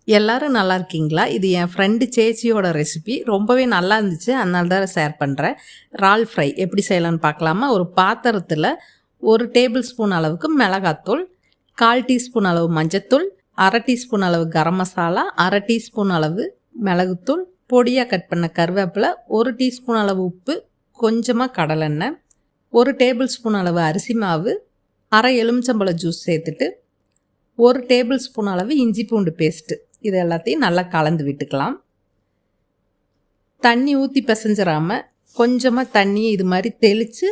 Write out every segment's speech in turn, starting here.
எல்லாரும் நல்லா இருக்கீங்களா? இது என் ஃப்ரெண்டு சேச்சியோட ரெசிபி. ரொம்பவே நல்லா இருந்துச்சு. அதனால தான் ஷேர் பண்ணுறேன். இறால் ஃப்ரை எப்படி செய்யலான்னு பார்க்கலாமா? ஒரு பாத்திரத்தில் 1 டேபிள் ஸ்பூன் அளவுக்கு மிளகாத்தூள், 1/4 டீஸ்பூன் அளவு மஞ்சத்தூள், 1/2 டீஸ்பூன் அளவு கரம் மசாலா, 1/2 டீஸ்பூன் அளவு மிளகுத்தூள், பொடியாக கட் பண்ண கருவேப்பிலை, 1 டீஸ்பூன் அளவு உப்பு, கொஞ்சமாக கடலெண்ணெய், 1 டேபிள் ஸ்பூன் அளவு அரிசி மாவு, 1/2 எலுமிச்சம்பழ ஜூஸ் சேர்த்துட்டு 1 டேபிள் ஸ்பூன் அளவு இஞ்சி பூண்டு பேஸ்ட்டு, இது எல்லாத்தையும் நல்லா கலந்து விட்டுக்கலாம். தண்ணி ஊற்றி பிசைஞ்சிடாமல் கொஞ்சமாக தண்ணியை இது மாதிரி தெளித்து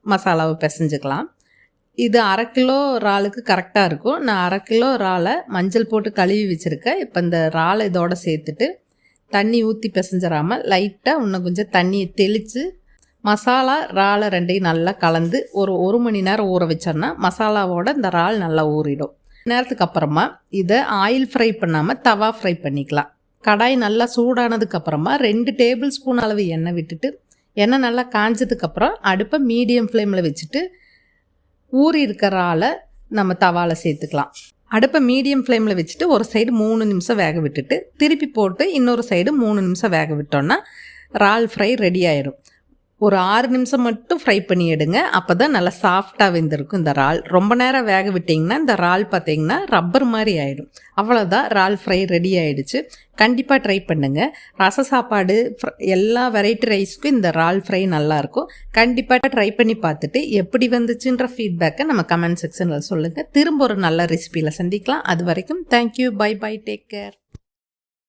மசாலாவை பிசைஞ்சுக்கலாம். இது 1/2 கிலோ இறாலுக்கு கரெக்டாக இருக்கும். நான் 1/2 கிலோ இறாலை மஞ்சள் போட்டு கழுவி வச்சுருக்கேன். இப்போ இந்த இறாலை இதோடு சேர்த்துட்டு தண்ணி ஊற்றி பிசைஞ்சிடாமல் லைட்டாக இன்னும் கொஞ்சம் தண்ணியை தெளித்து மசாலா இறாலை ரெண்டையும் நல்லா கலந்து ஒரு மணி நேரம் ஊற வச்சோன்னா மசாலாவோட இந்த இறால் நல்லா ஊறிடும். நேரத்துக்கு அப்புறமா இதை ஆயில் ஃப்ரை பண்ணாமல் தவா ஃப்ரை பண்ணிக்கலாம். கடாய் நல்லா சூடானதுக்கப்புறமா 2 டேபிள் ஸ்பூன் அளவு எண்ணெய் விட்டுட்டு எண்ணெய் நல்லா காஞ்சதுக்கப்புறம் அடுப்பை மீடியம் ஃப்ளேமில் வச்சுட்டு ஊறி இருக்கிற இறாலை நம்ம தவாவில் சேர்த்துக்கலாம். அடுப்பை மீடியம் ஃப்ளேமில் வச்சுட்டு ஒரு சைடு 3 நிமிஷம் வேக விட்டுட்டு திருப்பி போட்டு இன்னொரு சைடு 3 நிமிஷம் வேக விட்டோன்னா இறால் ஃப்ரை ரெடி ஆயிடும். ஒரு 6 நிமிஷம் மட்டும் ஃப்ரை பண்ணி எடுங்க. அப்போ தான் நல்லா சாஃப்டாக வெந்திருக்கும் இந்த இறால். ரொம்ப நேரம் வேக விட்டிங்கன்னா இந்த இறால் பார்த்திங்கன்னா ரப்பர் மாதிரி ஆகிடும். அவ்வளோதான், இறால் ஃப்ரை ரெடி ஆகிடுச்சு. கண்டிப்பாக ட்ரை பண்ணுங்கள். ரச சாப்பாடு எல்லா வெரைட்டி ரைஸ்க்கும் இந்த இறால் ஃப்ரை நல்லாயிருக்கும். கண்டிப்பாக ட்ரை பண்ணி பார்த்துட்டு எப்படி வந்துச்சுன்ற ஃபீட்பேக்கை நம்ம கமெண்ட் செக்ஷனில் சொல்லுங்கள். திரும்ப ஒரு நல்ல ரெசிபியில் சந்திக்கலாம். அது வரைக்கும் thank you, bye bye, take care.